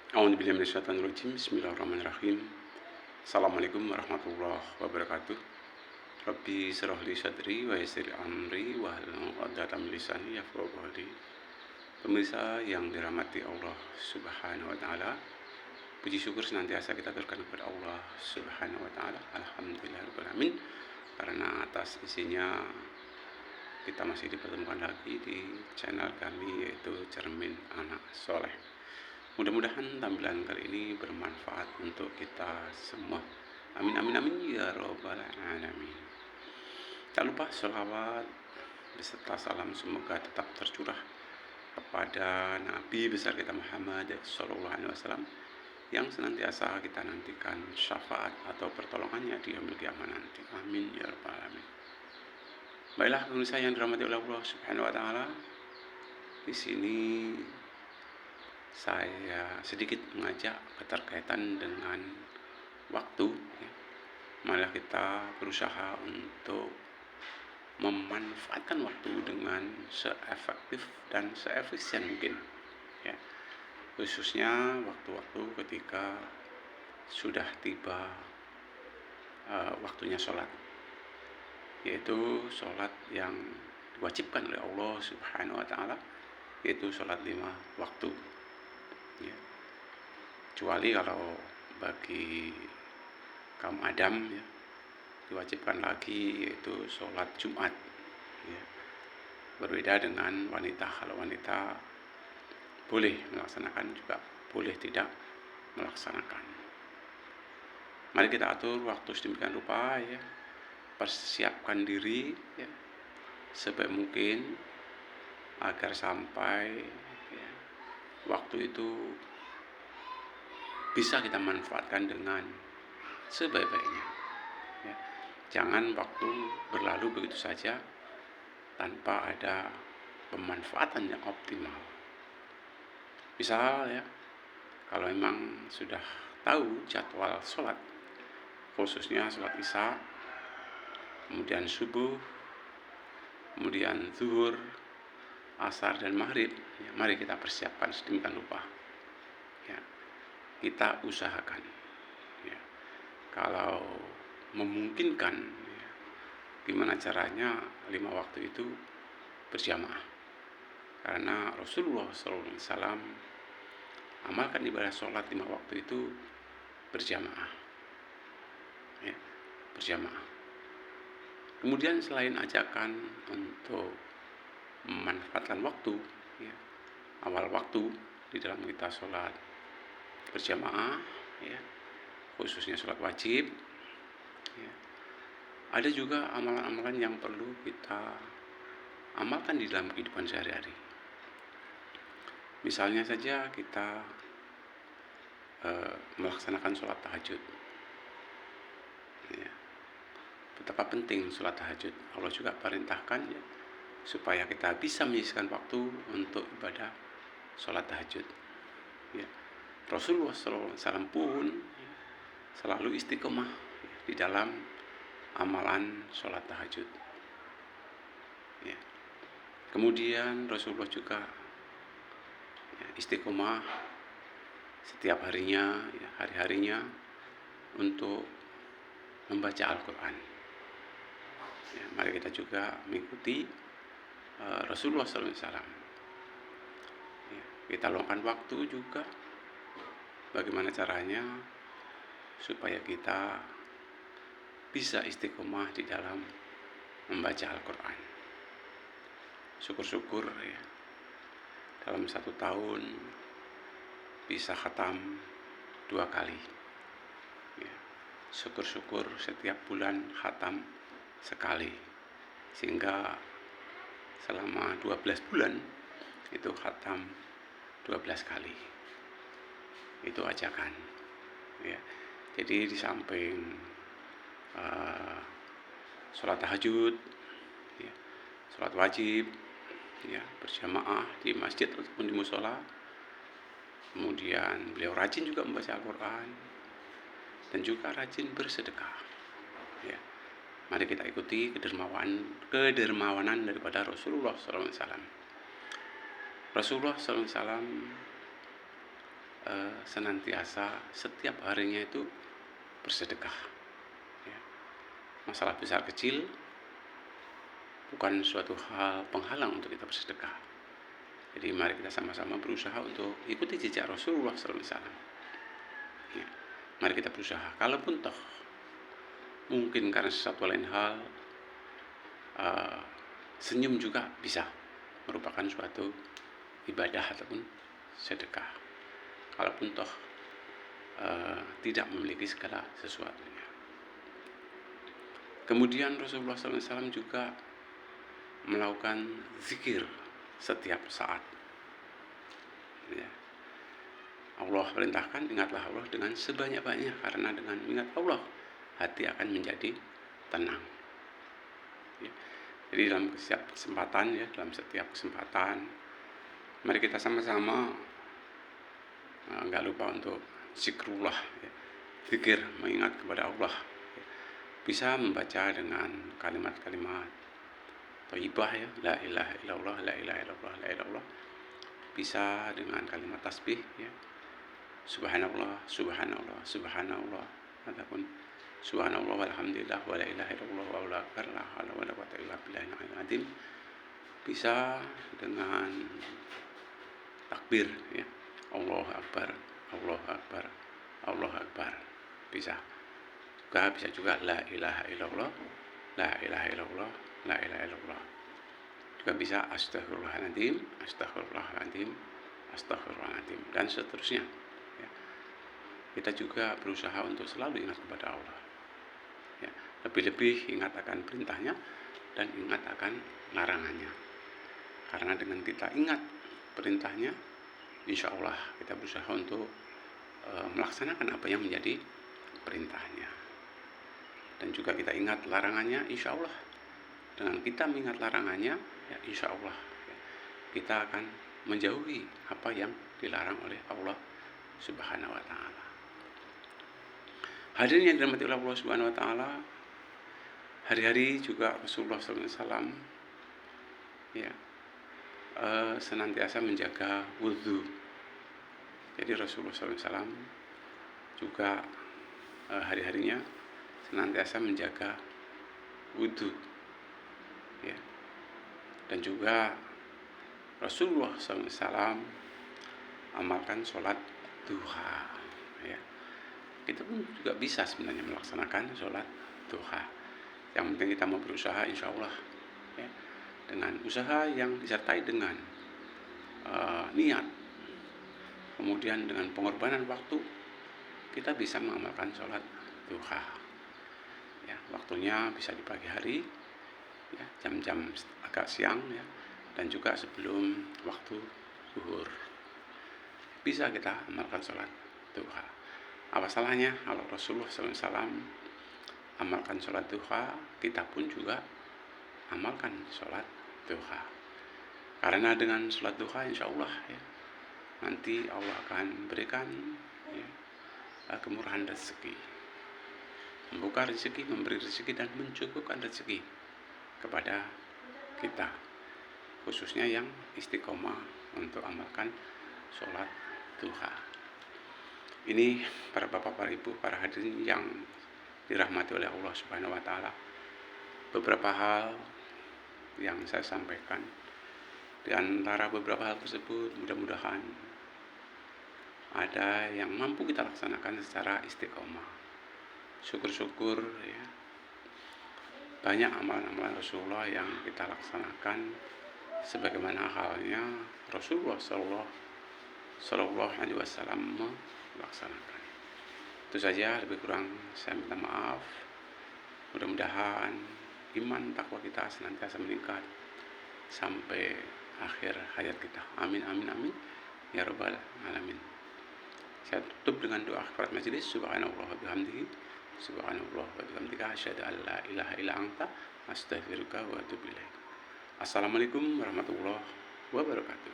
A'udzubillahi minasyaitonirrajim. Bismillahirrahmanirrahim. Assalamualaikum warahmatullahi wabarakatuh. Rabbi shrah li sadri wa yassir li amri wahlul 'uqdatam min lisani yafqahu qawli. Pemirsa yang dirahmati Allah Subhanahu wa taala, puji syukur senantiasa kita aturkan kepada Allah Subhanahu wa taala. Alhamdulillahirabbil alamin. Karena atas isinya kita masih dipertemukan lagi di channel kami, yaitu Cermin Anak Soleh. Mudah-mudahan tampilan kali ini bermanfaat untuk kita semua. Amin amin amin ya robbal alamin. Tak lupa sholawat beserta salam semoga tetap tercurah kepada Nabi besar kita Muhammad Sallallahu Alaihi Wasallam yang senantiasa kita nantikan syafaat atau pertolongannya di yaumil kiamat nanti. Amin ya robbal alamin. Baiklah pemirsa yang dirahmati oleh Allah Subhanahu Wa Taala, di sini saya sedikit mengajak keterkaitan dengan waktu, ya. Malah kita berusaha untuk memanfaatkan waktu dengan seefektif dan seefisien mungkin, ya. Khususnya waktu-waktu ketika sudah tiba waktunya sholat, yaitu sholat yang diwajibkan oleh Allah Subhanahu Wa Taala, yaitu sholat 5 waktu. Ya. Kecuali kalau bagi kaum Adam, ya, diwajibkan lagi yaitu sholat Jumat, ya. Berbeda dengan wanita. Kalau wanita boleh melaksanakan, juga boleh tidak melaksanakan. Mari kita atur waktu sedemikian rupa, ya. Persiapkan diri, ya, sebaik mungkin agar sampai, ya, waktu itu bisa kita manfaatkan dengan sebaik-baiknya, ya. Jangan waktu berlalu begitu saja tanpa ada pemanfaatan yang optimal. Misal, ya, kalau memang sudah tahu jadwal sholat, khususnya sholat isya, kemudian subuh, kemudian zuhur, asar dan maghrib, ya, mari kita persiapkan sedemikian rupa, ya. Kita usahakan, ya, kalau memungkinkan, ya, gimana caranya 5 waktu itu berjamaah, karena Rasulullah SAW amalkan ibadah sholat 5 waktu itu berjamaah, ya, berjamaah. Kemudian selain ajakan untuk memanfaatkan waktu, ya, awal waktu di dalam kita sholat berjamaah, ya, khususnya sholat wajib, ya, ada juga amalan-amalan yang perlu kita amalkan di dalam kehidupan sehari-hari. Misalnya saja kita melaksanakan sholat tahajud, ya. Betapa penting sholat tahajud. Allah juga perintahkan, ya, supaya kita bisa menyisihkan waktu untuk ibadah sholat tahajud, ya. Rasulullah SAW pun, ya, selalu istiqomah, ya, di dalam amalan sholat tahajud, ya. Kemudian Rasulullah juga, ya, istiqomah setiap harinya, ya, hari-harinya untuk membaca Al-Quran, ya. Mari kita juga mengikuti Rasulullah SAW, ya. Kita luangkan waktu juga bagaimana caranya supaya kita bisa istiqomah di dalam membaca Al-Quran. Syukur-syukur, ya, dalam 1 tahun bisa khatam 2 kali, ya. Syukur-syukur setiap bulan khatam sekali, sehingga selama 12 bulan itu khatam 12 kali. Itu ajakan, ya. Jadi di samping sholat tahajud, ya, sholat wajib, ya, berjamaah di masjid ataupun di musola, kemudian beliau rajin juga membaca Al-Quran dan juga rajin bersedekah, ya. Mari kita ikuti kedermawanan daripada Rasulullah SAW. Rasulullah SAW senantiasa setiap harinya itu bersedekah. Ya. Masalah besar kecil bukan suatu hal penghalang untuk kita bersedekah. Jadi mari kita sama-sama berusaha untuk ikuti jejak Rasulullah SAW. Ya. Mari kita berusaha. Kalaupun toh mungkin karena sesuatu lain hal, senyum juga bisa merupakan suatu ibadah ataupun sedekah. Kalaupun toh tidak memiliki segala sesuatunya. Kemudian Rasulullah SAW juga melakukan zikir setiap saat. Ya. Allah perintahkan, ingatlah Allah dengan sebanyak-banyaknya, karena dengan ingat Allah hati akan menjadi tenang. Ya. Jadi dalam setiap kesempatan, mari kita sama-sama nggak lupa untuk zikrullah, ya. Zikir, mengingat kepada Allah. Ya. Bisa membaca dengan kalimat-kalimat thayyibah, ya, la ilaha illallah, la ilaha illallah, la ilaha illallah. Bisa dengan kalimat tasbih, ya, subhanallah, subhanallah, subhanallah, ataupun subhanallah walhamdulillah wa la ilaha illallah wallahu akbar, la haula wala quwwata illa billahil aliyyil azim. Bisa dengan takbir, ya, Allahu akbar, Allahu akbar, Allahu akbar. Bisa juga la ilaha illallah, la ilaha illallah, la ilaha illallah. Juga bisa astagfirullahaladzim, astagfirullahaladzim, astagfirullahaladzim, dan seterusnya. Ya. Kita juga berusaha untuk selalu ingat kepada Allah. Ya. Lebih-lebih ingat akan perintahnya dan ingat akan larangannya. Karena dengan kita ingat perintahnya, insya Allah kita berusaha untuk melaksanakan apa yang menjadi perintahnya. Dan juga kita ingat larangannya, insya Allah dengan kita mengingat larangannya, ya, insya Allah ya, kita akan menjauhi apa yang dilarang oleh Allah Subhanahu wa Ta'ala. Hadirin yang dirahmati oleh Allah Subhanahu wa Ta'ala, hari-hari juga Rasulullah SAW ya, senantiasa menjaga wudhu. Jadi Rasulullah SAW juga hari-harinya senantiasa menjaga wudhu, ya. Dan juga Rasulullah SAW amalkan sholat duha, ya. Kita pun juga bisa sebenarnya melaksanakan sholat duha. Yang penting kita mau berusaha, insya Allah, ya, dengan usaha yang disertai dengan niat, kemudian dengan pengorbanan waktu, kita bisa mengamalkan sholat duha. Ya, waktunya bisa di pagi hari, ya, jam-jam agak siang, ya, dan juga sebelum waktu zuhur bisa kita amalkan sholat duha. Apa salahnya kalau Rasulullah SAW amalkan sholat duha, kita pun juga amalkan sholat duha. Karena dengan sholat duha, insya Allah, ya, nanti Allah akan berikan, ya, kemurahan rezeki, membuka rezeki, memberi rezeki, dan mencukupkan rezeki kepada kita, khususnya yang istiqomah untuk amalkan sholat duha. Ini para bapak, para ibu, para hadirin yang dirahmati oleh Allah Subhanahu wa Ta'ala, beberapa hal yang saya sampaikan. Di antara beberapa hal tersebut, mudah-mudahan ada yang mampu kita laksanakan secara istiqomah. Syukur-syukur, ya, banyak amalan-amalan Rasulullah yang kita laksanakan sebagaimana halnya Rasulullah Sallallahu Alaihi Wasallam melaksanakan. Itu saja, lebih kurang saya minta maaf. Mudah-mudahan iman takwa kita senantiasa meningkat sampai akhir hayat kita. Amin, amin, amin, ya rabbal alamin. Saya tutup dengan doa kafaratul majelis. Subhanallah wa bihamdihi, subhanallah wa bihamdika, asyhadu an la ilaha illa anta, astaghfiruka wa atubu ilaik. Assalamualaikum warahmatullahi wabarakatuh.